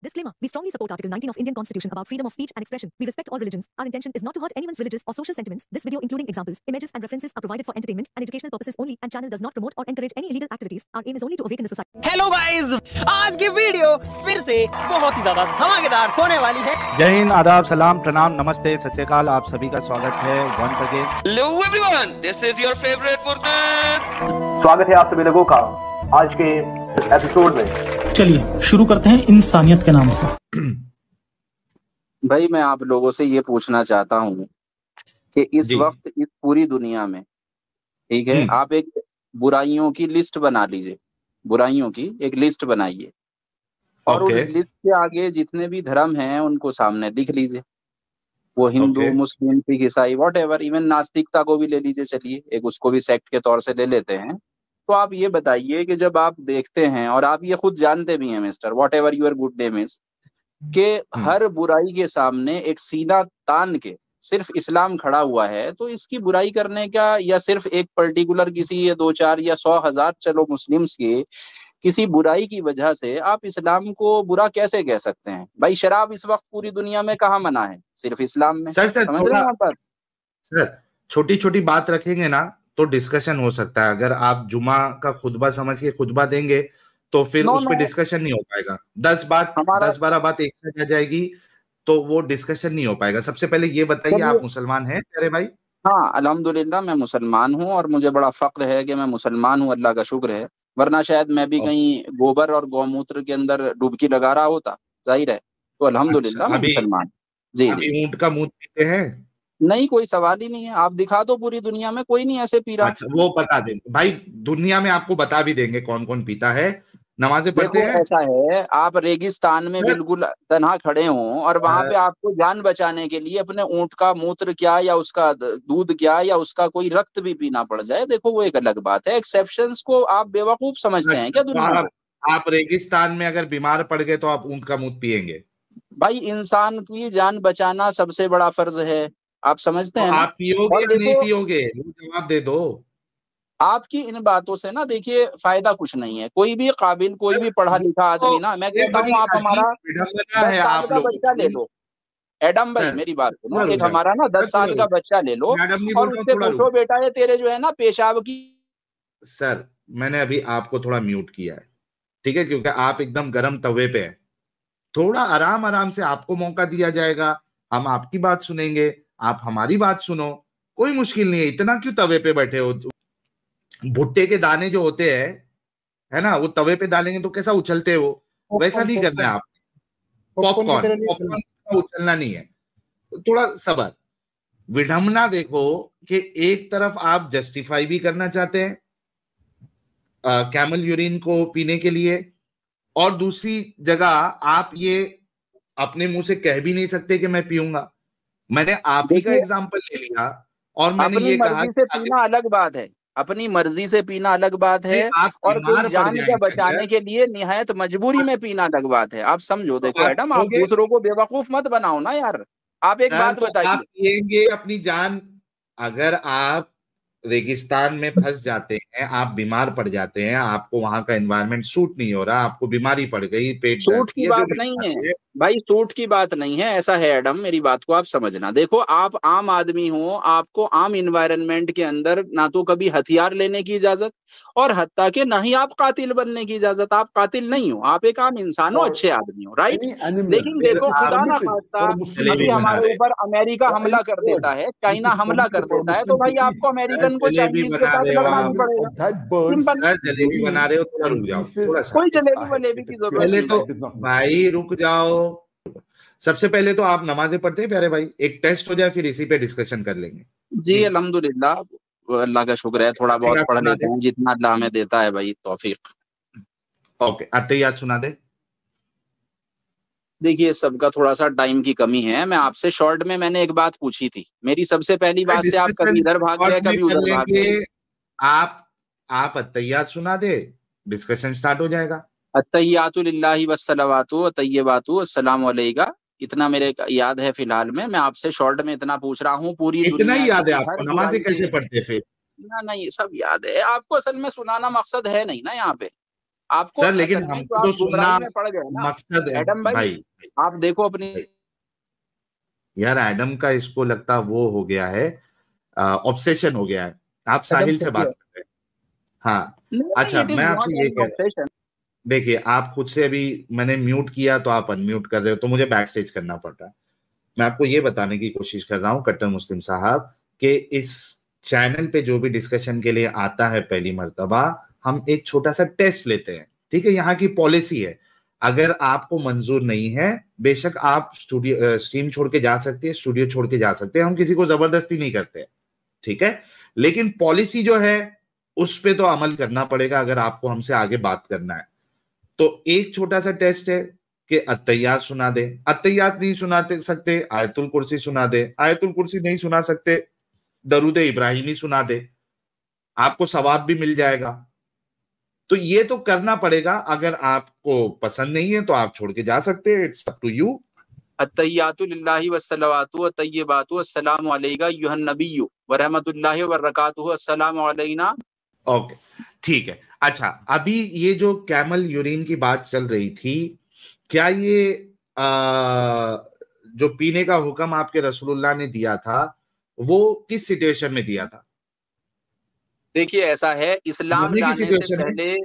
Disclaimer. We strongly support Article 19 of Indian Constitution about freedom of speech and expression. We respect all religions. Our intention is not to hurt anyone's religious or social sentiments. This video, including examples, images and references, are provided for entertainment and educational purposes only and channel does not promote or encourage any illegal activities. Our aim is only to awaken the society. Hello guys, आज की video फिर से बहुत ही ज्यादा धमाकेदार होने वाली है। जय हिंद, आदाब, सलाम, प्रणाम, नमस्ते, सत श्री अकाल। आप सभी का स्वागत है once again. Hello everyone, this is your favorite Murtad। स्वागत है आप सभी लोगों का आज के एपिसोड में। चलिए शुरू करते हैं इंसानियत के नाम से। भाई मैं आप लोगों से ये पूछना चाहता हूँ कि इस वक्त इस पूरी दुनिया में, ठीक है, आप एक बुराइयों की लिस्ट बना लीजिए, बुराइयों की एक लिस्ट बनाइए और उस लिस्ट के आगे जितने भी धर्म हैं उनको सामने लिख लीजिए। वो हिंदू, मुस्लिम, सिख, ईसाई, व्हाटएवर, इवन नास्तिकता को भी ले लीजिए। चलिए एक उसको भी सेक्ट के तौर से ले लेते हैं। तो आप ये बताइए कि जब आप देखते हैं, और आप ये खुद जानते भी हैं mister whatever your good name is, कि हर बुराई के सामने एक सीधा तान के सिर्फ इस्लाम खड़ा हुआ है, तो इसकी बुराई करने का, या सिर्फ एक पर्टिकुलर किसी या 2, 4 या 100,000 चलो मुस्लिम्स के किसी बुराई की वजह से आप इस्लाम को बुरा कैसे कह सकते हैं? भाई शराब इस वक्त पूरी दुनिया में कहाँ मना है? सिर्फ इस्लाम में। सर छोटी छोटी बात रखेंगे ना तो डिस्कशन हो सकता है। अगर आप जुमा का खुतबा समझ के खुतबा देंगे तो फिर उस पर डिस्कशन नहीं हो पाएगा। 10-12 बात एक साथ आ जाएगी तो वो डिस्कशन नहीं हो पाएगा। सबसे पहले ये बताइए, आप मुसलमान हैं प्यारे भाई? हाँ अल्हम्दुलिल्लाह मैं मुसलमान हूँ और मुझे बड़ा फक्र है कि मैं मुसलमान हूँ, अल्लाह का शुक्र है। वरना शायद मैं भी कहीं गोबर और गौमूत्र के अंदर डुबकी लगा रहा होता, जाहिर है। तो अल्हम्दुलिल्लाह मैं मुसलमान। जी जी। ऊंट का मूत्र पीते हैं? नहीं, कोई सवाल ही नहीं है। आप दिखा दो, पूरी दुनिया में कोई नहीं ऐसे पी रहा। अच्छा, वो बता देंगे भाई, दुनिया में आपको बता भी देंगे कौन कौन पीता है। नमाजें पढ़ते हैं। ऐसा है, आप रेगिस्तान में बिल्कुल तन्हा खड़े हों और वहां पे आपको जान बचाने के लिए अपने ऊंट का मूत्र क्या, या उसका दूध क्या, या उसका कोई रक्त भी पीना पड़ जाए, देखो वो एक अलग बात है। एक्सेप्शंस को आप बेवकूफ समझते हैं क्या दुनिया में? आप रेगिस्तान में अगर बीमार पड़ गए तो आप ऊंट का मूत्र पिएंगे? भाई इंसान की जान बचाना सबसे बड़ा फर्ज है, आप समझते हैं? आप पियोगे या नहीं पियोगे, जवाब दे दो। आपकी इन बातों से ना देखिए फायदा कुछ नहीं है। कोई भी काबिल, कोई भी पढ़ा लिखा आदमी ना, मैं कहता हूँ आप हमारा 10 साल का बच्चा ले लो, एडम भाई मेरी बात सुनो, एक हमारा ना 10 साल का बच्चा ले लो और उससे पूछो बेटा ये तेरे जो है ना पेशाब की। सर मैंने अभी आपको थोड़ा म्यूट किया है, ठीक है, क्योंकि आप एकदम गर्म तवे पे हैं। थोड़ा आराम से आपको मौका दिया जाएगा, हम आपकी बात सुनेंगे, आप हमारी बात सुनो, कोई मुश्किल नहीं है। इतना क्यों तवे पे बैठे हो? भुट्टे के दाने जो होते हैं, है ना, वो तवे पे डालेंगे तो कैसा उछलते हो, वैसा नहीं करना है आप। पॉपकॉर्न उछलना नहीं है, थोड़ा सबर। विडंबना देखो कि एक तरफ आप जस्टिफाई भी करना चाहते हैं कैमल यूरिन को पीने के लिए, और दूसरी जगह आप ये अपने मुंह से कह भी नहीं सकते कि मैं पीऊंगा। मैंने आप ही का एग्जांपल ले लिया और मैंने ये कहा कि पीना अलग बात है, अपनी मर्जी से पीना अलग बात है, और कोई जान के बचाने के लिए निहायत मजबूरी में पीना अलग बात है। आप समझो, देखो मैडम, आप दूसरों को बेवकूफ मत बनाओ ना यार। आप एक बात बताइए, आप पिएंगे अपनी जान? अगर आप रेगिस्तान में फंस जाते हैं, आप बीमार पड़ जाते हैं, आपको वहां का एनवायरनमेंट सूट नहीं हो रहा, आपको बीमारी पड़ गई, पेट सूट की बात नहीं है भाई, सूट की बात नहीं है। ऐसा है एडम, मेरी बात को आप समझना। देखो आप आम आदमी हो, आपको आम इन्वायरमेंट के अंदर ना तो कभी हथियार लेने की इजाजत, और हत्ता के ना ही आप कातिल बनने की इजाजत। आप कातिल नहीं हो, आप एक आम इंसान हो, अच्छे आदमी हो, राइट? लेकिन देखो खुदा ना खास्ता अभी हमारे ऊपर अमेरिका हमला कर देता है, चाइना हमला कर देता है, तो भाई आपको अमेरिकन को चाइनीज के साथ लड़ना नहीं पड़ेगा। जलेबी बना रहे हो तो रुक जाओ, कोई जलेबी वलेबी की जरूरत नहीं। तो भाई रुक जाओ। सबसे पहले तो आप नमाजें पढ़ते हैं प्यारे भाई? एक टेस्ट हो जाए फिर इसी पे डिस्कशन कर लेंगे। जी अल्हम्दुलिल्लाह, अल्लाह का शुक्र है, थोड़ा बहुत पढ़ लेते हैं जितना अल्लाह हमें देता है भाई, तौफीक। ओके, अत्तहियात सुना दे। देखिए सबका थोड़ा सा टाइम की कमी है। मैं आपसे शॉर्ट में मैंने एक बात पूछी थी, मेरी सबसे पहली बात से आप कभी इधर भाग गए, कभी उधर भाग गए। आप अत्तहियात सुना दे, डिस्कशन स्टार्ट हो जाएगा। अत्तहियातु लिल्लाहि वस्सलावातु व तय्यबातु अस्सलामु अलैका, इतना मेरे याद है फिलहाल में। मैं आपसे शॉर्ट में इतना पूछ रहा हूँ, पूरी इतना ही याद है आपको? नमाज़ें कैसे पढ़ते फिर? ना नहीं, सब याद है आपको, असल में सुनाना मकसद है नहीं ना यहाँ पे। आपको सर लेकिन असल में हमको तो तो आप सुनना गुमराही में पड़ गए ना मकसद है एडम भाई। भाई। आप देखो अपनी भाई, यार एडम का इसको लगता वो हो गया है, ऑब्सेशन हो गया है। आप एडम साहिल से फोबिया। बात कर रहे हैं। हाँ नहीं, अच्छा, इट मैं इज आपसे नॉट ये एन कह रहा हूँ, ऑब्सेशन। देखिए आप खुद से अभी मैंने म्यूट किया तो आप अनम्यूट कर रहे हो, तो मुझे बैक स्टेज करना पड़ रहा है। मैं आपको ये बताने की कोशिश कर रहा हूँ कट्टर मुस्लिम साहब, कि इस चैनल पे जो भी डिस्कशन के लिए आता है पहली मर्तबा, हम एक छोटा सा टेस्ट लेते हैं। ठीक है, यहाँ की पॉलिसी है, अगर आपको मंजूर नहीं है बेशक आप स्टूडियो स्ट्रीम छोड़ के जा सकते हैं, स्टूडियो छोड़ के जा सकते हैं, हम किसी को जबरदस्ती नहीं करते। ठीक है, लेकिन पॉलिसी जो है उस पे तो अमल करना पड़ेगा अगर आपको हमसे आगे बात करना है। तो एक छोटा सा टेस्ट है कि अत्तहियात सुना दे, अत्तहियात नहीं सुनाते सकते आयतुल कुर्सी सुना दे, आयतुल कुर्सी नहीं सुना सकते दरूद इब्राहिमी सुना दे, आपको सवाब भी मिल जाएगा। तो ये तो करना पड़ेगा, अगर आपको पसंद नहीं है तो आप छोड़ के जा सकते हैं, इट्स अप टू यू। अत्तहियातु लिल्लाहि वस्सलावातु वत्तय्यिबातु अस्सलामु अलैका अय्युहन नबिय्यु व रहमतुल्लाहि व बरकातुहु अस्सलामु अलैना। ओके ठीक है। अच्छा, अभी ये जो कैमल यूरिन की बात चल रही थी, क्या ये जो पीने का हुक्म आपके रसूलुल्लाह ने दिया था वो किस सिचुएशन में दिया था? देखिए ऐसा है, इस्लाम मरने की लाने से सिचुएशन में? पहले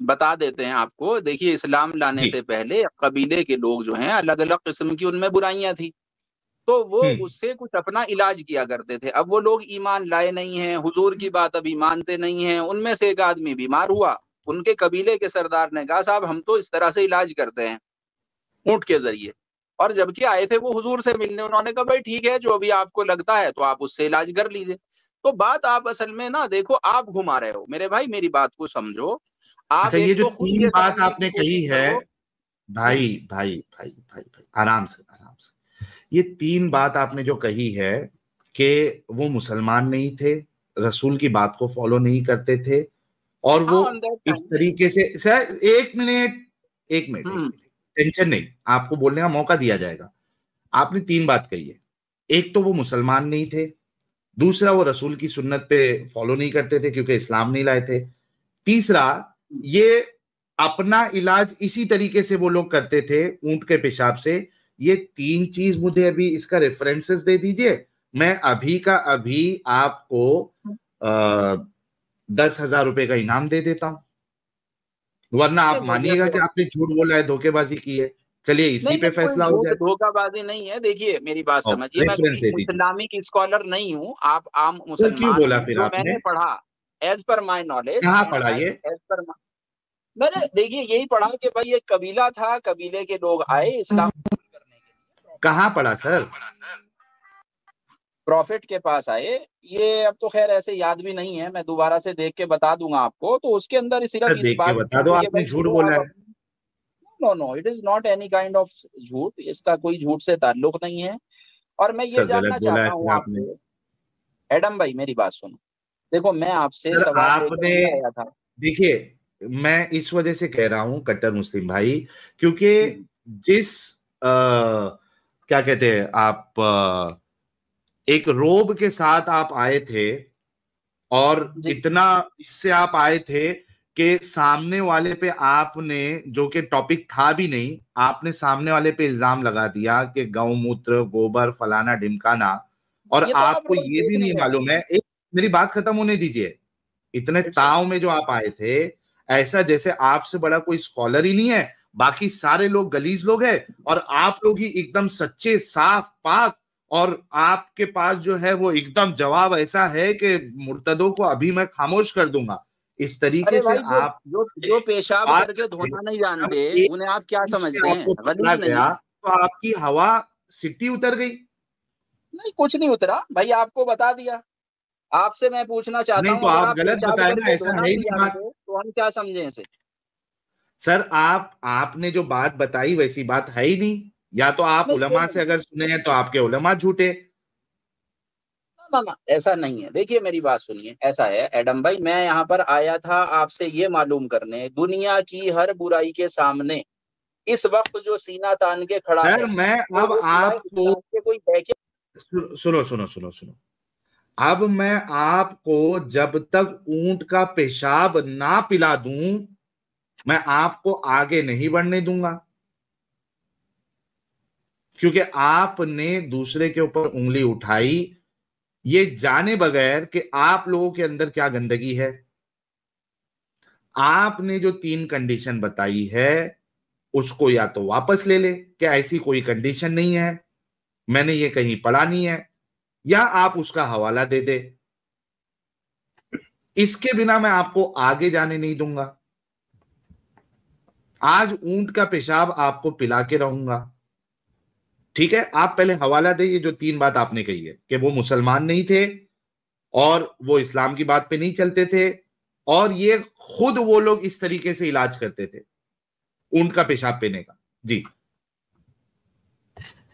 बता देते हैं आपको। देखिए इस्लाम लाने जी। से पहले कबीले के लोग जो हैं अलग अलग किस्म की उनमें बुराइयां थी, तो वो उससे कुछ अपना इलाज किया करते थे। अब वो लोग ईमान लाए नहीं हैं, हुजूर की बात अभी मानते नहीं हैं। उनमें से एक आदमी बीमार हुआ, उनके कबीले के सरदार ने कहा साहब हम तो इस तरह से इलाज करते हैं ऊंट के जरिए, और जबकि आए थे वो हुजूर से मिलने। उन्होंने कहा भाई ठीक है, जो अभी आपको लगता है तो आप उससे इलाज कर लीजिए। तो बात आप असल में ना देखो, आप घुमा रहे हो मेरे भाई, मेरी बात को समझो। आप अच्छा, ये एक जो तो खुद तीन ये बात समझने की आपने कही कोशिश है, करो। भाई भाई भाई भाई भाई आराम से आराम से, ये तीन बात आपने जो कही है कि वो मुसलमान नहीं थे, रसूल की बात को फॉलो नहीं करते थे, और हाँ वो ऑन दैट इस टाइम। तरीके से, सर एक मिनट एक मिनट एक मिनट, टेंशन नहीं, आपको बोलने का मौका दिया जाएगा। आपने तीन बात कही है, एक तो वो मुसलमान नहीं थे, दूसरा वो रसूल की सुन्नत पे फॉलो नहीं करते थे क्योंकि इस्लाम नहीं लाए थे, तीसरा ये अपना इलाज इसी तरीके से वो लोग करते थे ऊंट के पेशाब से। ये तीन चीज मुझे अभी इसका रेफरेंसेस दे दीजिए, मैं अभी का अभी आपको 10,000 रुपए का इनाम दे देता हूं, वरना आप मुझे मानिएगा तो कि आपने झूठ बोला है, धोखेबाजी की है। चलिए इसी नहीं पे नहीं, कोई फैसला हो झूठ जाए। धोखाबाजी नहीं है। देखिए मेरी बात और समझिए, मैं रेफरेंस कोई दे दीजिए। इस्लामिक स्कॉलर नहीं हूँ, आप आम तो क्यों मुसलमान बोला हैं। फिर जो आपने? मैंने पढ़ा एज पर माई नॉलेज, कहाँ पढ़ा ये? एज पर मैंने देखिए यही पढ़ा कि भाई एक कबीला था, कबीले के लोग आए इस्लाम करने के लिए, कहाँ पढ़ा सर? प्रॉफिट के पास आए। ये अब तो खैर ऐसे याद भी नहीं है, मैं दोबारा से देख के बता दूंगा आपको। तो उसके अंदर सिर्फ इस देख के बात बता की दो, थी कि आपने भाई झूठ देखो बोला आप है। No no, it is not any kind of झूठ, इसका कोई झूठ से ताल्लुक नहीं है। और मैं ये सर जानना गलत बोला है चाहता फिर हूँ आपने। आपसे, एडम भाई मेरी बात सुनो। देखो मैं आपसे सर सवाल लेकर आपने, ये आया था। देखिए मैं इस वजह से कह रहा हूं कट्टर मुस्लिम भाई, क्योंकि जिस क्या कहते हैं आप, एक रोब के साथ आप आए थे, और जी इतना इससे आप आए थे कि सामने वाले पे आपने, जो कि टॉपिक था भी नहीं, आपने सामने वाले पे इल्जाम लगा दिया कि गौमूत्र गोबर फलाना ढिमकाना, और ये तो आप आपको रोज ये भी देख नहीं नहीं रहे। मालूम है, एक मेरी बात खत्म होने दीजिए। इतने इट्स ताव में जो आप आए थे, ऐसा जैसे आपसे बड़ा कोई स्कॉलर ही नहीं है, बाकी सारे लोग गलीज लोग हैं, और आप लोग ही एकदम सच्चे साफ पाक, और आपके पास जो है वो एकदम जवाब ऐसा है कि मुर्तदों को अभी मैं खामोश कर दूंगा। इस तरीके अरे से भाई जो आप जो जो पेशाब बात करके करते हैं, धोना नहीं जब जानते एक उन्हें आप क्या चीज पे समझते हैं, आपको पकड़ा गलीज नहीं गया है। तो आपकी हवा सिट्टी उतर गई। नहीं कुछ नहीं उतरा भाई, आपको बता दिया। आपसे मैं पूछना चाहता नहीं हूँ, तो अगर आप आप गलत पेशाब बताए ना, करके ऐसा धोना है ही नहीं नहीं बात। जानते तो हम क्या समझे इसे। सर आपने जो बात बताई वैसी बात है ही नहीं, या तो आप नहीं उलमा से अगर सुने हैं तो आपके उलमा झूठे। ना ना, ऐसा नहीं है। देखिए मेरी बात सुनिए, ऐसा है एडम भाई, मैं यहाँ पर आया था आपसे ये मालूम करने, दुनिया की हर बुराई के सामने इस वक्त जो सीना तान के खड़ा सर है, मैं तो अब वो सिवाय आपको, इस्लाम के कोई है क्या? सुनो सुनो सुनो सुनो, अब मैं आपको जब तक ऊंट का पेशाब ना पिला दूं मैं आपको आगे नहीं बढ़ने दूंगा, क्योंकि आपने दूसरे के ऊपर उंगली उठाई ये जाने बगैर कि आप लोगों के अंदर क्या गंदगी है। आपने जो 3 कंडीशन बताई है उसको या तो वापस ले ले कि ऐसी कोई कंडीशन नहीं है, मैंने ये कहीं पढ़ा नहीं है, या आप उसका हवाला दे दे। इसके बिना मैं आपको आगे जाने नहीं दूंगा। आज ऊंट का पेशाब आपको पिला के रहूंगा, ठीक है? आप पहले हवाला दे, ये जो 3 बात आपने कही है कि वो मुसलमान नहीं थे और वो इस्लाम की बात पे नहीं चलते थे, और ये खुद वो लोग इस तरीके से इलाज करते थे ऊंट का पेशाब पीने का। जी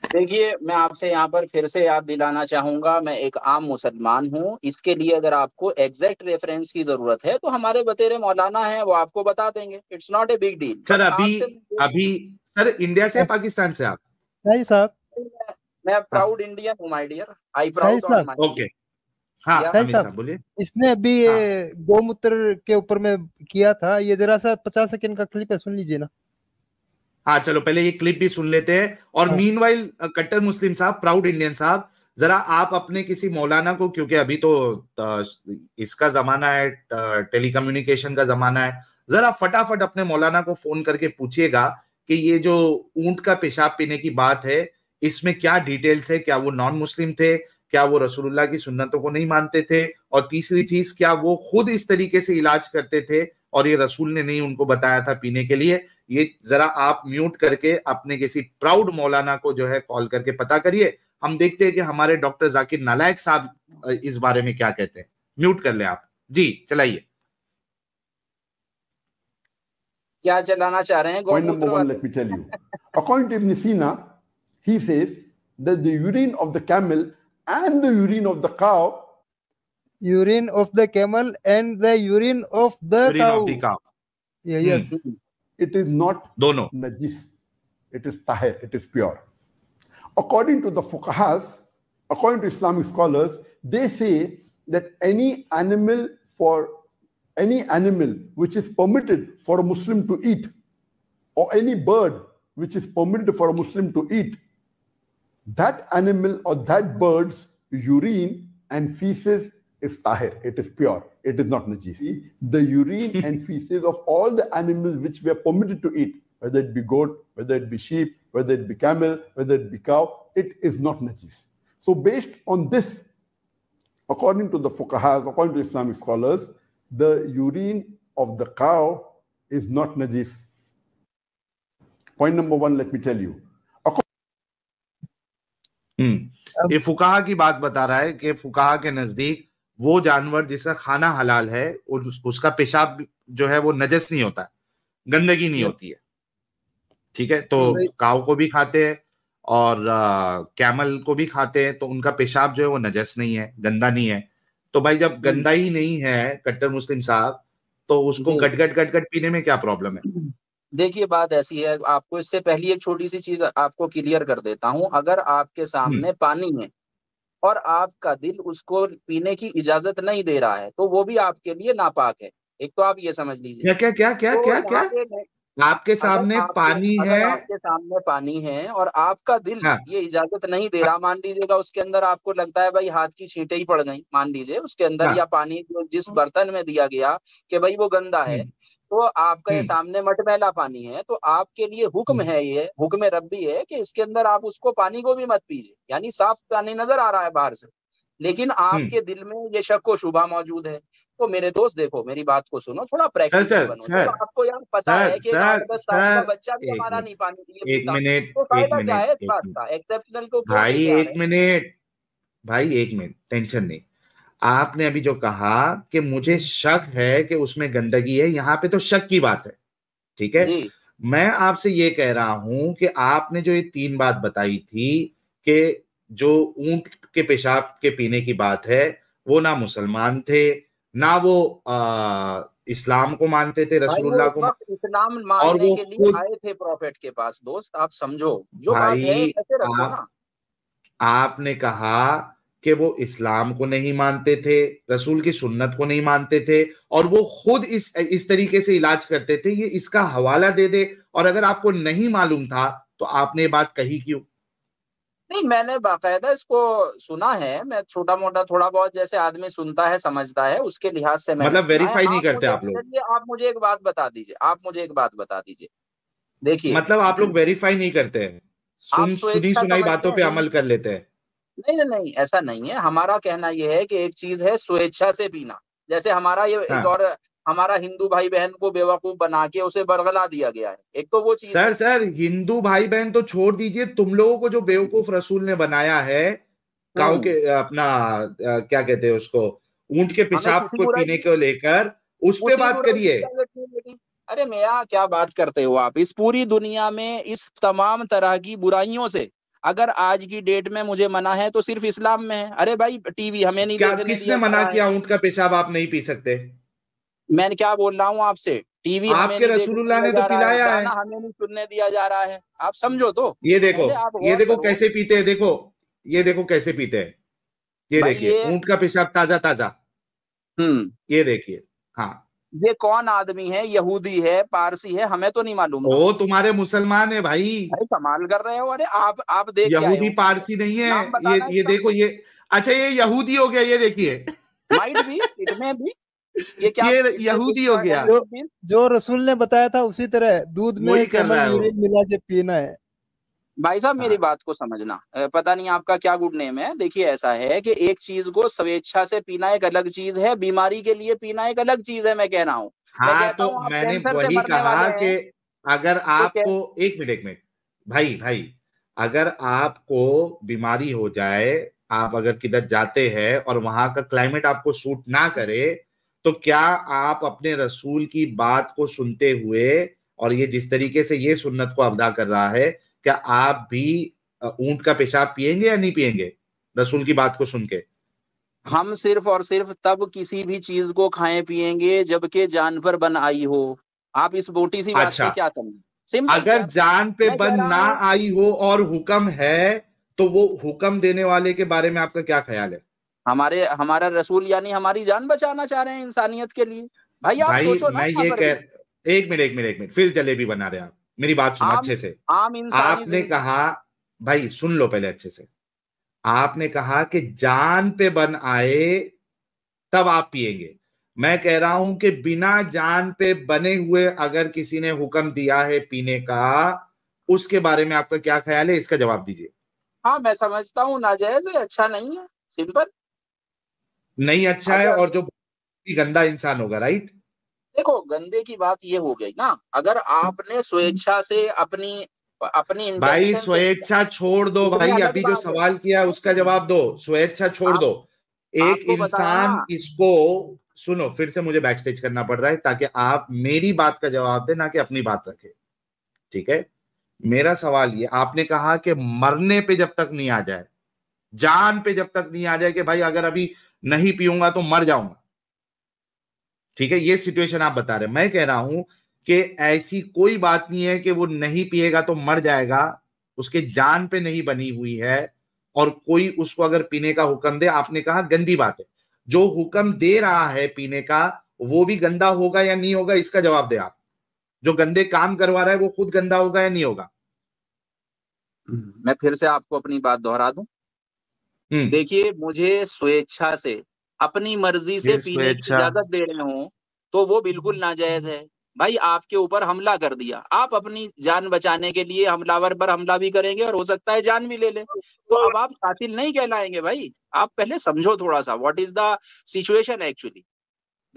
देखिए, मैं आपसे यहाँ पर फिर से याद दिलाना चाहूंगा, मैं एक आम मुसलमान हूँ। इसके लिए अगर आपको एग्जैक्ट रेफरेंस की जरूरत है तो हमारे बतेरे मौलाना हैं, वो आपको बता देंगे। It's not a big deal. Sir, अभी सर इंडिया से पाकिस्तान से आप? सही साहब, मैं प्राउड इंडियन हूँ माय डियर, आई सही प्राउड ऑन साहब। माय। ओके, हाँ सही अमीर साहब, साहब बोलिए। इसने अभी हाँ। ये गौमूत्र के ऊपर में किया था, ये जरा सा 50 सेकंड का क्लिप है, सुन लीजिए ना। हाँ चलो पहले ये क्लिप भी सुन लेते हैं। और हाँ। मीनवाइल कट्टर मुस्लिम साहब, प्राउड इंडियन साहब, जरा आप अपने किसी मौलाना को, क्योंकि अभी तो इसका जमाना है, टेलीकम्युनिकेशन का जमाना है, जरा फटाफट अपने मौलाना को फोन करके पूछिएगा कि ये जो ऊंट का पेशाब पीने की बात है इसमें क्या डिटेल्स है, क्या वो नॉन मुस्लिम थे, क्या वो रसूलुल्लाह की सुन्नतों को नहीं मानते थे, और तीसरी चीज क्या वो खुद इस तरीके से इलाज करते थे और ये रसूल ने नहीं उनको बताया था पीने के लिए। ये जरा आप म्यूट करके अपने किसी प्राउड मौलाना को जो है कॉल करके पता करिए। हम देखते हैं कि हमारे डॉक्टर जाकिर नालायक साहब इस बारे में क्या कहते हैं। म्यूट कर ले आप जी, चलाइए। क्या चलाना चाह रहे हैं? Point number one, let me tell you. According to Ibn Sina, he says that the urine of the camel and the urine of the cow, urine of the camel and the urine of the urine cow. of the cow. Yeah, yes. it is not दोनों najis. It is tahir, it is pure. According to the fuqahas, according to Islamic scholars, they say that any animal which is permitted for a Muslim to eat, or any bird which is permitted for a Muslim to eat, that animal or that bird's urine and feces is tahir, it is pure, it is not najis. The urine and feces of all the animals which we are permitted to eat, whether it be goat, whether it be sheep, whether it be camel, whether it be cow, it is not najis. So based on this, according to the fuqahas, according to Islamic scholars, the urine of the cow is not najis. Point number one, let me tell you. ये फुकाहा की बात बता रहा है कि फुकाहा के नजदीक वो जानवर जिसका खाना हलाल है उसका पेशाब जो है वो नजस नहीं होता है, गंदगी नहीं होती है, ठीक है? तो काव को भी खाते हैं और कैमल को भी खाते हैं, तो उनका पेशाब जो है वो नजस नहीं है, गंदा नहीं है। तो भाई जब गंदा ही नहीं है कट्टर मुस्लिम साहब, तो उसको गट पीने में क्या प्रॉब्लम है? देखिए, बात ऐसी है, आपको इससे पहले एक छोटी सी चीज आपको क्लियर कर देता हूं। अगर आपके सामने पानी है और आपका दिल उसको पीने की इजाजत नहीं दे रहा है, तो वो भी आपके लिए नापाक है। एक तो आप ये समझ लीजिए। क्या क्या क्या तो क्या क्या आपके सामने पानी है, आपके सामने पानी है और आपका दिल ये इजाजत नहीं दे रहा, मान लीजिएगा उसके अंदर आपको लगता है भाई हाथ की छींटे ही पड़ गई, मान लीजिए उसके अंदर, या पानी जो जिस बर्तन में दिया गया कि भाई वो गंदा है, तो आपका ये सामने मटमैला पानी है, तो आपके लिए हुक्म है, ये हुक्म रब्बी है कि इसके अंदर आप उसको पानी को भी मत पीजिए। यानी साफ पानी नजर आ रहा है बाहर से, लेकिन आपके दिल में ये शक व शुबा मौजूद है। तो मेरे दोस्त देखो, मेरी बात को सुनो, थोड़ा प्रैक्टिकल बनो। तो आपको यार पता है कि 10 साल का बच्चा भी हमारा नहीं पानी पिए, तो फायदा क्या है इस बात का? एक्सेप्शनल को भाई एक मिनट टेंशन नहीं। आपने अभी जो कहा कि मुझे शक है कि उसमें गंदगी है, यहाँ पे तो शक की बात है, ठीक है? मैं आपसे ये कह रहा हूं कि आपने जो ये 3 बात बताई थी कि जो ऊंट के पेशाब के पीने की बात है, वो ना मुसलमान थे, ना वो इस्लाम को मानते थे, रसूलुल्लाह को इस्लाम मानने के लिए आए थे प्रॉफिट के पास। दोस्त आप समझो जो बात है, ऐसे रखो ना। आपने कहा कि वो इस्लाम को नहीं मानते थे, रसूल की सुन्नत को नहीं मानते थे, और वो खुद इस तरीके से इलाज करते थे। ये इसका हवाला दे दे, और अगर आपको नहीं मालूम था तो आपने ये बात कही क्यों? नहीं, मैंने बाकायदा इसको सुना है। मैं छोटा मोटा थोड़ा बहुत जैसे आदमी सुनता है समझता है उसके लिहाज से मैंने मतलब सुना है। वेरीफाई नहीं आप करते मुझे आप लोग? चलिए, आप मुझे एक बात बता दीजिए, आप मुझे एक बात बता दीजिए। देखिए, मतलब आप लोग वेरीफाई नहीं करते हैं, आप सुनी स्वेच्छा सुनाई समझते बातों पे हैं? अमल कर लेते हैं? नहीं नहीं नहीं, ऐसा नहीं है। हमारा कहना यह है कि एक चीज है स्वेच्छा से पीना, जैसे हमारा ये एक, हाँ। और हमारा हिंदू भाई बहन को बेवकूफ बना के उसे बरगला दिया गया है, एक तो वो चीज है। सर हिंदू भाई बहन तो छोड़ दीजिए, तुम लोगों को जो बेवकूफ रसूल ने बनाया है, काऊ के अपना क्या कहते हैं उसको, ऊंट के हमें पेशाब किसी को बुराई पीने को लेकर, उस पे उसी बात बुराई की करिए। क्या लेटी बेटी। अरे मियाँ, क्या बात करते हो आप? इस पूरी दुनिया में इस तमाम तरह की बुराइयों से अगर आज की डेट में मुझे मना है तो सिर्फ इस्लाम में है। अरे भाई, टीवी हमें नहीं क्या देखने किसने दिया जा मना रहा है। किया ऊंट का पेशाब आप नहीं पी सकते? मैं क्या बोल रहा हूँ आपसे, टीवी हमें आपके नहीं देखने रसूलुल्लाह दिया ने तो जा रहा है, पिलाया है। गाना हमें नहीं सुनने दिया जा रहा है। आप समझो तो, ये देखो, पहले आप ये गौर देखो करो। कैसे पीते हैं, देखो ये देखो कैसे पीते हैं। ये भाई देखिए ऊंट का पेशाब ताजा ताजा, हम्म ये देखिए। हाँ, ये कौन आदमी है? यहूदी है, पारसी है? हमें तो नहीं मालूम ना। ओ तुम्हारे मुसलमान है भाई, अरे कमाल कर रहे हो। अरे आप देख के आए यहूदी हो? पारसी नहीं है। नाम बताना ये इसका। देखो ये, अच्छा ये यहूदी हो गया, ये देखिए। माइट भी, इट में भी। ये क्या? ये इट्स ए यहूदी हो गया, जो जो रसूल ने बताया था उसी तरह दूध में वही कर रहा कैमल है वो। यूरिन मिला के पीना है। भाई साहब, मेरी हाँ, बात को समझना। पता नहीं आपका क्या गुड नेम है। देखिए, ऐसा है कि एक चीज को स्वेच्छा से पीना एक अलग चीज है, बीमारी के लिए पीना एक अलग चीज है। मैं कह रहा हूँ, मैं हाँ कहता तो हूँ आप मैंने कैंसर से वही मरने कहा वाले कि हैं अगर तो क्या? आपको, एक मिनट भाई भाई, अगर आपको बीमारी हो जाए, आप अगर किधर जाते हैं और वहां का क्लाइमेट आपको सूट ना करे, तो क्या आप अपने रसूल की बात को सुनते हुए, और ये जिस तरीके से ये सुन्नत को अदा कर रहा है, क्या आप भी ऊंट का पेशाब पिएंगे या नहीं पिएंगे रसूल की बात को सुन के? हम सिर्फ और सिर्फ तब किसी भी चीज को खाएं पिएंगे जबकि जान पर बन आई हो। आप इस मोटी सी बात अच्छा, से क्या समझे? सिंपल सी अगर बात। जान पे मैं कह बन रहा ना हूँ, आई हो और हुक्म है, तो वो हुक्म देने वाले के बारे में आपका क्या ख्याल है? हमारा रसूल यानी हमारी जान बचाना चाह रहे हैं इंसानियत के लिए। भाई आप भाई सोचो ना मैं यहाँ ये पर भी। कह, एक मिनट फिर जलेबी बना रहे आप, मेरी बात सुनो आम अच्छे से। आम इंसानी आपने जिंदगी। कहा, भाई सुन लो पहले अच्छे से, आपने कहा कि जान पे बन आए तब आप पिएंगे। मैं कह रहा हूं कि बिना जान पे बने हुए अगर किसी ने हुक्म दिया है पीने का, उसके बारे में आपका क्या ख्याल है, इसका जवाब दीजिए। हाँ, मैं समझता हूँ नाजायज है, अच्छा नहीं है। सिंपल। नहीं अच्छा है, अगर और जो गंदा इंसान होगा, राइट? देखो, गंदे की बात ये हो गई ना, अगर आपने स्वेच्छा से अपनी अपनी भाई इंटेंशन से किया, स्वेच्छा छोड़ दो इसमें भाई, अलग अभी जो बात है। सवाल किया है उसका जवाब दो, स्वेच्छा छोड़ आप दो। एक आपको बताया ना। इंसान इसको, सुनो फिर से मुझे बैक स्टेज करना पड़ रहा है ताकि आप मेरी बात का जवाब दे, ना कि अपनी बात रखे, ठीक है? मेरा सवाल ये, आपने कहा कि मरने पे जब तक नहीं आ जाए, जान पे जब तक नहीं आ जाए कि भाई अगर अभी नहीं पीऊंगा तो मर जाऊंगा, ठीक है? ये सिचुएशन आप बता रहे हैं। मैं कह रहा हूं कि ऐसी कोई बात नहीं है कि वो नहीं पिएगा तो मर जाएगा, उसके जान पे नहीं बनी हुई है, और कोई उसको अगर पीने का हुक्म दे, आपने कहा गंदी बात है, जो हुक्म दे रहा है पीने का वो भी गंदा होगा या नहीं होगा, इसका जवाब दे आप। जो गंदे काम करवा रहा है वो खुद गंदा होगा या नहीं होगा? मैं फिर से आपको अपनी बात दोहरा दूं। हम्म। देखिए, मुझे स्वेच्छा से अपनी मर्जी से फिर पीने की स्वेच्छा, इजाजत दे रहे हो तो वो बिल्कुल नाजायज है। भाई, आपके ऊपर हमला कर दिया, आप अपनी जान बचाने के लिए हमलावर पर हमला भी करेंगे और हो सकता है जान भी ले ले, तो अब आप कातिल नहीं कहलाएंगे। भाई, आप पहले समझो थोड़ा सा what is the situation actually.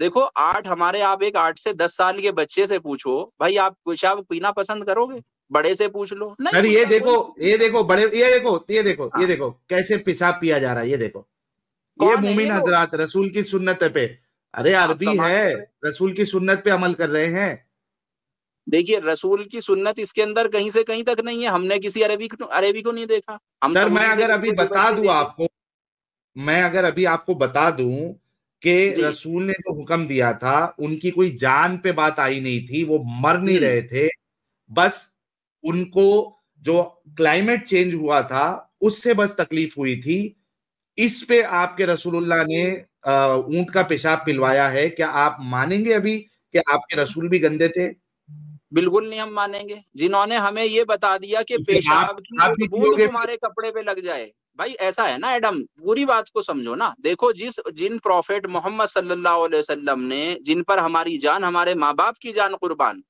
देखो, आप एक 8 से 10 साल के बच्चे से पूछो, भाई आप पेशाब पीना पसंद करोगे? बड़े से पूछ लो, नहीं अरे ये पीता देखो, कोई। ये देखो बड़े, ये हाँ, देखो कैसे पेशाब पिया जा रहा है, ये देखो। ये कौन है ये मोमिन लोग? हजरात रसूल की सुन्नत पे, अरे आप अरबी कमाल है, कर रहे हैं। रसूल की सुन्नत पे अमल कर रहे हैं। देखिए, रसूल की सुन्नत इसके अंदर कहीं से कहीं तक नहीं है। हमने किसी अरेबी को नहीं देखा। हम सर मैं सऊदी से अगर अभी देखे, दुबई बता से दूं देखे। आपको, मैं अगर अभी आपको बता दूं कि जी। रसूल ने जो हुक्म दिया था, उनकी कोई जान पे बात आई नहीं थी, वो मर नहीं हम्म रहे थे, बस उनको जो क्लाइमेट चेंज हुआ था उससे बस तकलीफ हुई थी, इस पे आपके रसूलुल्लाह ने ऊंट का पेशाब पिलवाया है, क्या आप मानेंगे अभी कि आपके रसूल भी गंदे थे? बिल्कुल नहीं हम मानेंगे। जिन्होंने हमें ये बता दिया कि तो फिर पेशाब की आप एक भी बूंद पियोगे फिर? तुम्हारे कपड़े पे लग जाए, भाई ऐसा है ना एडम, पूरी बात को समझो ना। देखो जिन प्रॉफिट मोहम्मद सल्लल्लाहु अलैहि वसल्लम ने, जिन पर हमारी जान, हमारे माँ बाप की जान कुर्बान,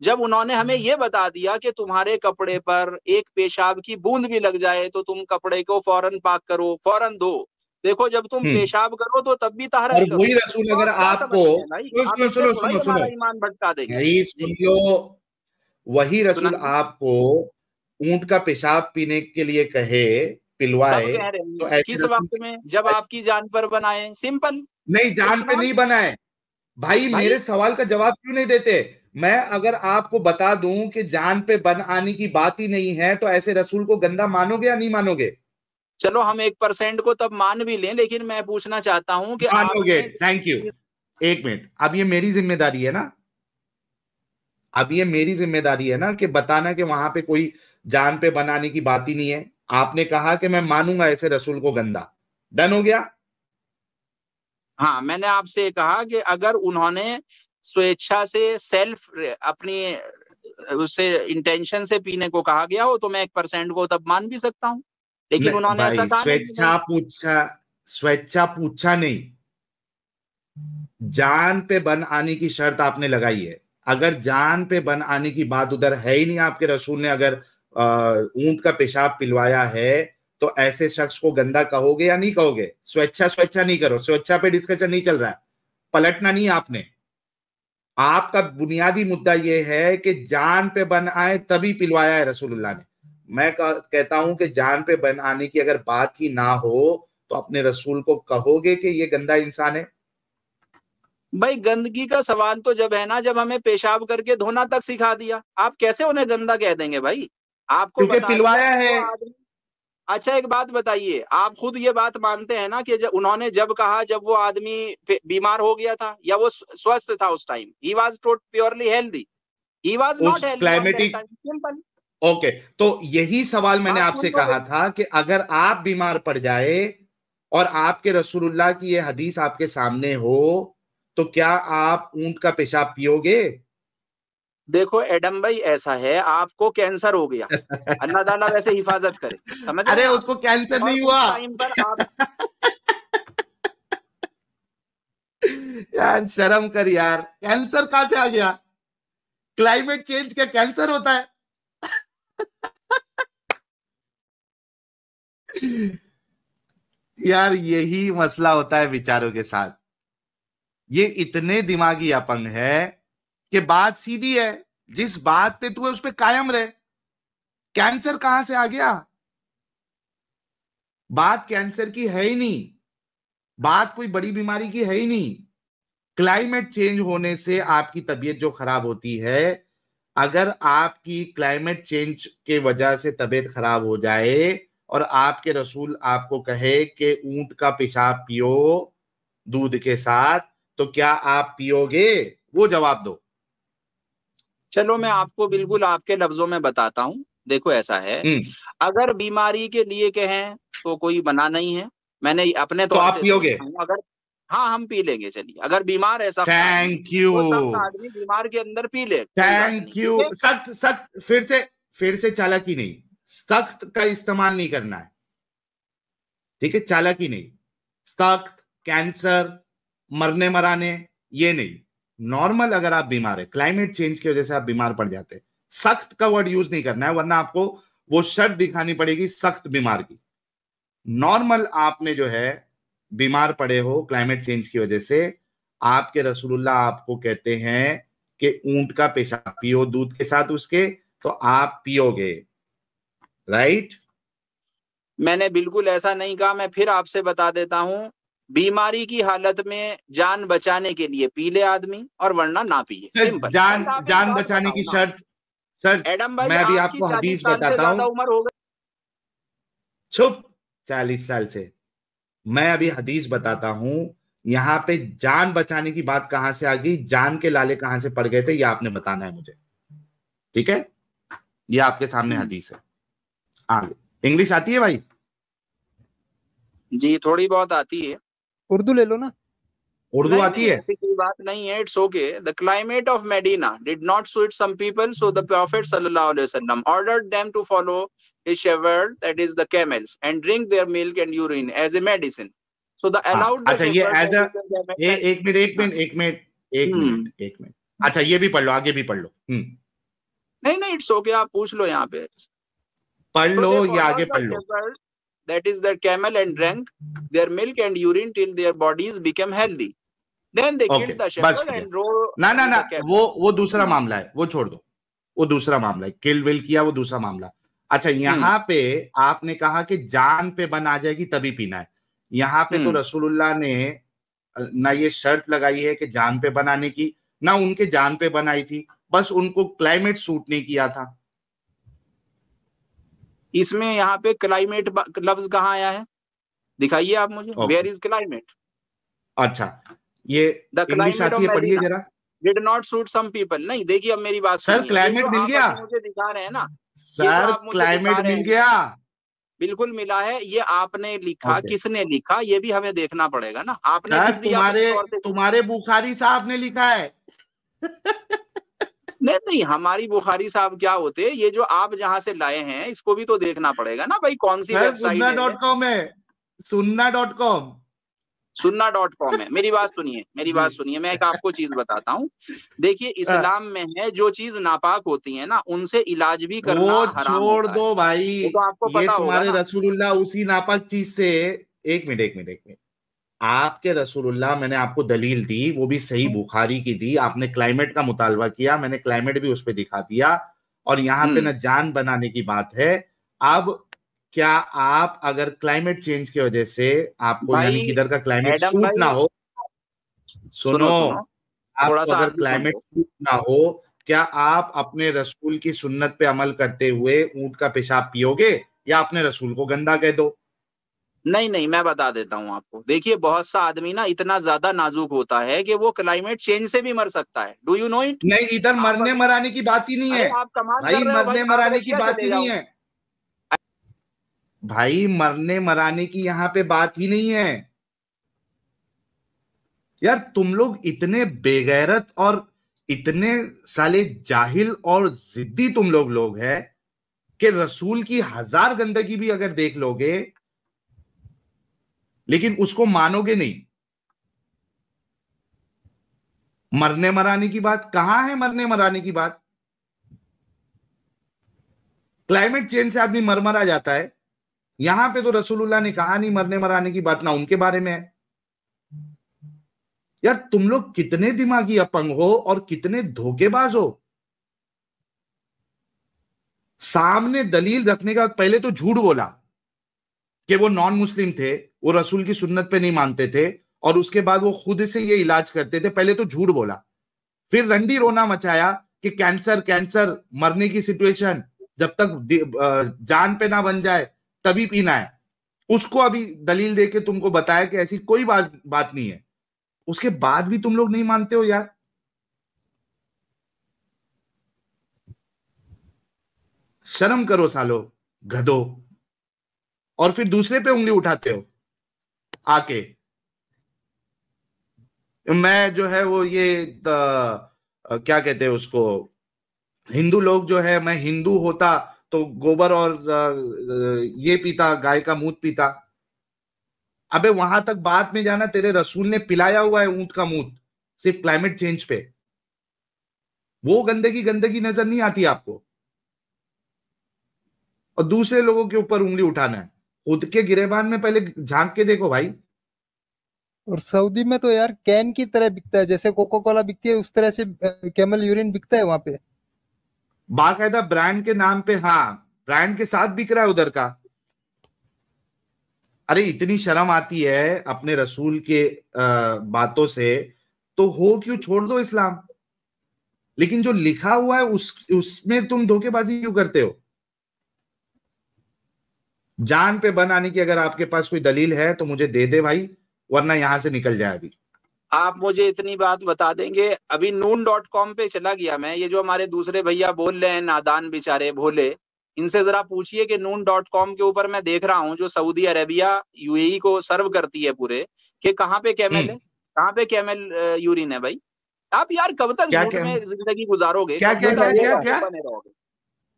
जब उन्होंने हमें ये बता दिया कि तुम्हारे कपड़े पर एक पेशाब की बूंद भी लग जाए तो तुम कपड़े को फौरन पाक करो, फौरन धो। देखो जब तुम पेशाब करो तो तब भी तहरत और करो। वही रसूल तो अगर आप क्या आपको, समझते हैं भाई, आप सुनो इससे सुनो थोड़ा सुनो ही सुनो, हमारा ईमान भटका देंगे। यही सुन जी लो, वही रसूल सुनाइए। आपको ऊंट का पेशाब पीने के लिए कहे, कब पिलवाए, कह रहे तो हैं, ऐसे किस रसूल वक्त में, जब आपकी जान पर बनाए, सिंपल। नहीं, जान इट्स पे नॉट नहीं बनाए। भाई भाई। मेरे सवाल का जवाब क्यों नहीं देते? मैं अगर आपको बता दूं कि जान पे बन आने की बात ही नहीं है, तो ऐसे रसूल को गंदा मानोगे या नहीं मानोगे? चलो हम 1% को तब मान भी लें, लेकिन मैं पूछना चाहता हूं कि मानोगे? आपने, थैंक यू। एक मिनट, अब ये मेरी जिम्मेदारी है ना, अब ये मेरी जिम्मेदारी है ना कि बताना कि वहां पे कोई जान पे बनाने की बात ही नहीं है। आपने कहा कि मैं मानूंगा ऐसे रसूल को गंदा, डन हो गया। हाँ मैंने आपसे कहा कि अगर उन्होंने स्वेच्छा से सेल्फ अपनी उससे इंटेंशन से पीने को कहा गया हो तो मैं 1% को तब मान भी सकता हूँ, लेकिन नहीं उन्होंने ऐसा भाई, कहा नहीं भाई। स्वेच्छा पूछा नहीं, जान पे बन आने की शर्त आपने लगाई है। अगर जान पे बन आने की बात उधर है ही नहीं, आपके रसूल ने अगर ऊंट का पेशाब पिलवाया है, तो ऐसे शख्स को गंदा कहोगे या नहीं कहोगे? स्वेच्छा स्वेच्छा नहीं करो, स्वेच्छा पे डिस्कशन नहीं चल रहा है, पलटना नहीं आपने। आपका बुनियादी मुद्दा यह है कि जान पे बन आए तभी पिलवाया है रसूलुल्लाह ने। मैं कहता हूं कि जान पे बन आने की अगर बात ही ना हो तो अपने रसूल को कहोगे कि ये गंदा इंसान है? भाई गंदगी का सवाल तो जब है ना, जब हमें पेशाब करके धोना तक सिखा दिया, आप कैसे उन्हें गंदा कह देंगे भाई? आपको क्योंकि बता दिया पिलवाया कि है। वो आदमी। अच्छा एक बात बताइए, आप खुद ये बात मानते हैं ना कि उन्होंने जब कहा, जब वो आदमी बीमार हो गया था या वो स्वस्थ था उस time, he was purely healthy, he was not उस healthy on that climatic, time, simple. Okay, तो यही सवाल मैंने आप आपसे सुन लो कहा भाई। था कि अगर आप बीमार पड़ जाए और आपके रसूलुल्लाह की ये हदीस आपके सामने हो, तो क्या आप ऊंट का पेशाब पियोगे? देखो एडम भाई ऐसा है, आपको कैंसर हो गया, अल्लाह ताला वैसे हिफाजत करे, समझ रहे अरे हैं आप? उसको कैंसर और नहीं उस हुआ। टाइम पर आप, यार शर्म कर यार, कैंसर कहां से आ गया? क्लाइमेट चेंज क्या कैंसर होता है? यार यही मसला होता है विचारों के साथ, ये इतने दिमागी अपंग है कि बात सीधी है, जिस बात पे तू है उस पे कायम रहे। कैंसर कहां से आ गया? बात कैंसर की है ही नहीं, बात कोई बड़ी बीमारी की है ही नहीं। क्लाइमेट चेंज होने से आपकी तबीयत जो खराब होती है, अगर आपकी क्लाइमेट चेंज के वजह से तबीयत खराब हो जाए और आपके रसूल आपको कहे कि ऊंट का पेशाब पियो दूध के साथ, तो क्या आप पियोगे? वो जवाब दो। चलो मैं आपको बिल्कुल आपके लफ्जों में बताता हूँ। देखो ऐसा है, अगर बीमारी के लिए कहें तो कोई मना नहीं है, मैंने अपने तो तौर आप से पियोगे? सोचता हूँ। अगर हाँ हम पी लेंगे, चलिए अगर बीमार ऐसा कोई आदमी थैंक यू, तो तब आदमी बीमार के अंदर पी ले, कोई बात नहीं, थैंक ठीक यू। है। सख्त सख्त, फिर से चालाकी नहीं, सख्त का इस्तेमाल नहीं करना है, ठीक है? चालाकी नहीं, सख्त, कैंसर, मरने मराने, ये नहीं। नॉर्मल अगर आप बीमार है, क्लाइमेट चेंज की वजह से आप बीमार पड़ जाते हैं, सख्त का वर्ड यूज नहीं करना है, वरना आपको वो शर्त दिखानी पड़ेगी सख्त बीमार की। नॉर्मल आपने जो है बीमार पड़े हो क्लाइमेट चेंज की वजह से, आपके रसूलुल्लाह आपको कहते हैं कि ऊंट का पेशाब पियो दूध के साथ उसके, तो आप पियोगे, राइट? मैंने बिल्कुल ऐसा नहीं कहा, मैं फिर आपसे बता देता हूँ, बीमारी की हालत में जान बचाने के लिए पी ले आदमी और वरना ना पिए, सर सिंपल। जान भाई आप एक जान बात बचाने बताओ की ना, शर्त, सर एडम भाई मैं अभी आपकी आपको 40 हदीस साल से बताता हूं। ज्यादा उम्र हो गई। चुप, 40 साल से मैं अभी हदीस बताता हूं। यहां पे जान बचाने की बात कहां से आ गई, जान के लाले कहां से पड़ गए थे, ये आपने बताना है मुझे, ठीक है? ये आपके सामने हदीस है। आगे इंग्लिश आती है भाई? जी थोड़ी बहुत आती है। उर्दू ले लो ना। उर्दू आती है? ऐसी कोई बात नहीं है, it's okay. The climate of Medina did not suit some people, so the prophet सल्लल्लाहु अलैहि वसल्लम ordered them to follow his shepherd, that is the camels, and drink their milk and urine as a medicine. So the allowed the अच्छा, ये shepherd, एक minute. अच्छा, ये भी पढ़ लो, आगे भी पढ़ लो। नहीं इट्स ओके, आप पूछ लो यहाँ पे, पढ़ लो, ये आगे पढ़ लो। That is their camel, and drank their milk and urine till their bodies became healthy. Then they killed the shepherd and drove. ना वो दूसरा मामला है, वो छोड़ दो, वो दूसरा मामला है। किल विल किया, वो दूसरा मामला। अच्छा, यहाँ पे आपने कहा कि जान पे बन आ जाएगी तभी पीना है। यहाँ पे तो रसूलुल्लाह ने ना ये शर्त लगाई है कि जान पे बनाने की, ना उनके जान पे बनाई थी, बस उनको क्लाइमेट सूट नहीं किया था। इसमें यहाँ पे क्लाइमेट लफ्ज कहाँ आया है, दिखाइए आप मुझे। Where is climate? अच्छा, ये इंग्लिश आती है, पढ़िए जरा। Did not suit some people. नहीं, देखिए अब मेरी बात सर, क्लाइमेट मिल गया, मुझे दिखा रहे हैं ना सर, क्लाइमेट मिल गया, बिल्कुल मिला है। ये आपने लिखा, किसने लिखा ये भी हमें देखना पड़ेगा ना। आपने तुम्हारे बुखारी साहब ने लिखा है। नहीं, हमारी बुखारी साहब क्या होते, ये जो आप जहां से लाए हैं इसको भी तो देखना पड़ेगा ना भाई, कौन सी वेबसाइट है। सुन्ना.com है। मेरी बात सुनिए, मैं एक आपको चीज बताता हूँ। देखिए, इस्लाम में है जो चीज नापाक होती है ना, उनसे इलाज भी करना हराम छोड़ दो भाई, तो आपको ये पता तुम्हारे होगा रसूलुल्लाह उसी नापाक चीज से। एक मिनट, आपके रसूलुल्लाह, मैंने आपको दलील दी, वो भी सही बुखारी की दी। आपने क्लाइमेट का मुतालबा किया, मैंने क्लाइमेट भी उस पर दिखा दिया। और यहाँ पे न जान बनाने की बात है। अब क्या आप अगर क्लाइमेट चेंज की वजह से आपको, यानी कि इधर का क्लाइमेट सूट ना हो, सुनो, आपको अगर क्लाइमेट सूट ना हो, क्या आप अपने रसूल की सुन्नत पे अमल करते हुए ऊंट का पेशाब पियोगे, या अपने रसूल को गंदा कह दो? नहीं, मैं बता देता हूँ आपको। देखिए, बहुत सा आदमी ना इतना ज्यादा नाजुक होता है कि वो क्लाइमेट चेंज से भी मर सकता है। Do you know it? नहीं, इधर मरने मराने की बात ही नहीं है भाई, मरने मराने की बात ही नहीं है भाई, मरने मराने की यहाँ पे बात ही नहीं है यार। तुम लोग इतने बेगैरत और इतने साले जाहिल और जिद्दी तुम लोग हैं कि रसूल की 1000 गंदगी भी अगर देख लोगे, लेकिन उसको मानोगे नहीं। मरने मराने की बात कहां है? मरने मराने की बात, क्लाइमेट चेंज से आदमी मरमरा जाता है। यहां पे तो रसूलुल्लाह ने कहा नहीं मरने मराने की बात, ना उनके बारे में है। यार, तुम लोग कितने दिमागी अपंग हो और कितने धोखेबाज हो। सामने दलील रखने का पहले तो झूठ बोला कि वो नॉन मुस्लिम थे, वो रसूल की सुन्नत पे नहीं मानते थे, और उसके बाद वो खुद से ये इलाज करते थे। पहले तो झूठ बोला, फिर रंडी रोना मचाया कि कैंसर मरने की सिचुएशन, जब तक जान पे ना बन जाए तभी पीना है। उसको अभी दलील देके तुमको बताया कि ऐसी कोई बात नहीं है। उसके बाद भी तुम लोग नहीं मानते हो यार। शर्म करो सालो, गधो। और फिर दूसरे पे उंगली उठाते हो आके। मैं जो है वो ये क्या कहते हैं उसको, हिंदू लोग जो है, मैं हिंदू होता तो गोबर और ये पीता, गाय का मूत पीता। अबे वहां तक बात में जाना, तेरे रसूल ने पिलाया हुआ है ऊंट का मूत, सिर्फ क्लाइमेट चेंज पे। वो गंदगी नजर नहीं आती आपको, और दूसरे लोगों के ऊपर उंगली उठाना है। खुद के गिरेबान में पहले झांक के देखो भाई। और सऊदी में तो यार कैन की तरह बिकता है, जैसे कोका कोला बिकती है उस तरह से कैमल यूरिन बिकता है वहां पे, बाकायदा ब्रांड के नाम पे। हाँ, ब्रांड के साथ बिक रहा है उधर का। अरे इतनी शर्म आती है अपने रसूल के बातों से, तो हो क्यों, छोड़ दो इस्लाम। लेकिन जो लिखा हुआ है उसमें तुम धोखेबाजी क्यों करते हो? जान पे बनाने की अगर आपके पास कोई दलील है तो मुझे दे दे भाई, वरना यहां से निकल जाए। अभी आप मुझे इतनी बात बता देंगे। अभी noon.com पे चला गया मैं। ये जो हमारे दूसरे भैया बोल रहे हैं, नादान बेचारे भोले, इनसे जरा पूछिए कि noon.com के ऊपर मैं देख रहा हूँ जो सऊदी अरेबिया यूएई को सर्व करती है पूरे, कि कहाँ पे कैमल है, कहाँ पे कैमल यूरिन है भाई। आप यार कब तक झूठ में जिंदगी गुजारोगे, क्या कब क्या तक क्या आप क्या बेवकूफ क्या बने रहोगे?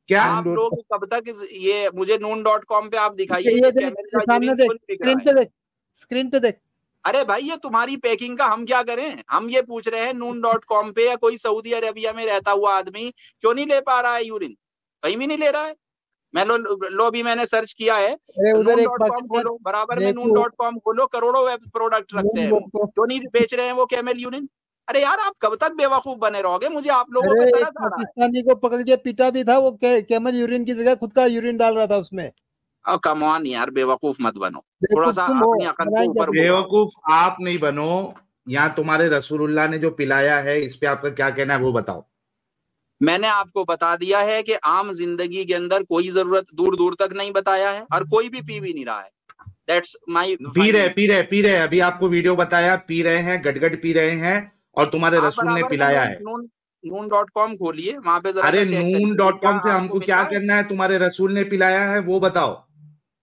क्या आप लोग कब तक ये मुझे noon.com पे आप दिखाइए ये कि देख, कैमल का सामने यूरिन देख, खुद दिख रहा स्क्रीन है। पे देख, स्क्रीन पे देख। अरे भाई ये तुम्हारी पैकिंग का हम क्या करें? हम ये पूछ रहे हैं noon.com पे या कोई सऊदी अरेबिया में रहता हुआ आदमी क्यों नहीं ले पा रहा है यूरिन? कहीं भी नहीं ले रहा है। मैं लो अभी मैंने सर्च किया है, उधर एक noon.com खोलो, बराबर में देखो, noon.com खोलो, करोड़ों वेब प्रोडक्ट रखते हैं वो, क्यों नहीं बेच रहे हैं वो कैमल यूरिन? अरे यार आप कब तक बेवकूफ बने रहोगे? मुझे आप लोगों पे अरे एक तरस आ रहा है। पाकिस्तानी को पकड़ के पीटा भी था, वो कैमल यूरिन की जगह खुद का यूरिन डाल रहा था उसमें। कम ऑन यार, बेवकूफ मत बनो, थोड़ा बेवकूफ सा तुम हो, अपनी अकल को बनाएंगे ऊपर तुमको। उठाओ। बेवकूफ आप नहीं बनो, यहाँ तुम्हारे रसूलुल्लाह ने जो पिलाया है इस पे आपका क्या कहना है वो बताओ। मैंने आपको बता दिया है कि आम जिंदगी के अंदर कोई जरूरत दूर दूर तक नहीं बताया है, और कोई भी पी भी नहीं रहा है। दैट्स माय पी रहे अभी आपको वीडियो बताया, पी रहे हैं, गटगट पी रहे हैं, और तुम्हारे रसूल ने पिलाया है। noon.com खोलिए, वहां पे जरा अरे सा चेक करिए noon.com से आपको हमको मिल क्या रहा है? करना है? तुम्हारे रसूल ने पिलाया है वो बताओ।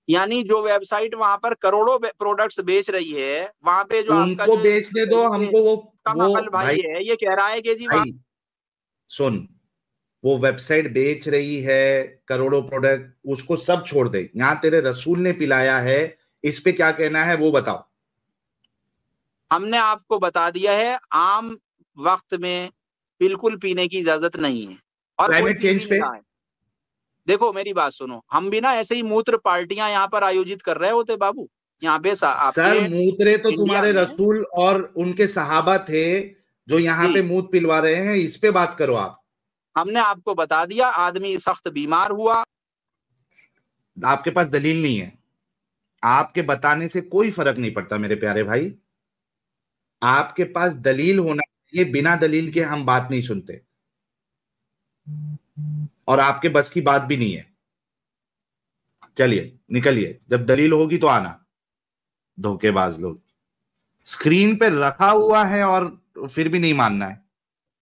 यानी जो वेबसाइट वहां पर करोड़ों प्रोडक्ट्स बेच रही है, वहां पे जो आपका उनको जो बेचने दो, हमको वो कम अकल भाई है, ये कह रहा है कि जी भाई सुन, वो वेबसाइट बेच रही है करोड़ों प्रोडक्ट, उसको सब छोड़ दे, यहाँ तेरे रसूल ने पिलाया है, इस पे क्या कहना है वो बताओ। हमने आपको बता दिया है आम वक्त में बिल्कुल पीने की इजाजत नहीं है, और कोई क्लाइमेट पी भी चेंज नहीं पे रहा है। देखो मेरी बात सुनो, हम भी ना ऐसे ही मूत्र पार्टियां यहाँ पर आयोजित कर रहे होते बाबू, यहाँ पे सर, आपके मूत्रे तो इंडिया तुम्हारे में। रसूल और उनके सहाबा थे जो यहाँ पे मूत पिलवा रहे हैं, इस पे बात करो आप। हमने आपको बता दिया, आदमी सख्त बीमार हुआ। आपके पास दलील नहीं है, आपके बताने से कोई फर्क नहीं पड़ता मेरे प्यारे भाई, आपके पास दलील होना चाहिए, बिना दलील के हम बात नहीं सुनते, और आपके बस की बात भी नहीं है। चलिए निकलिए, जब दलील होगी तो आना। धोखेबाज लोग, स्क्रीन पे रखा हुआ है और फिर भी नहीं मानना है।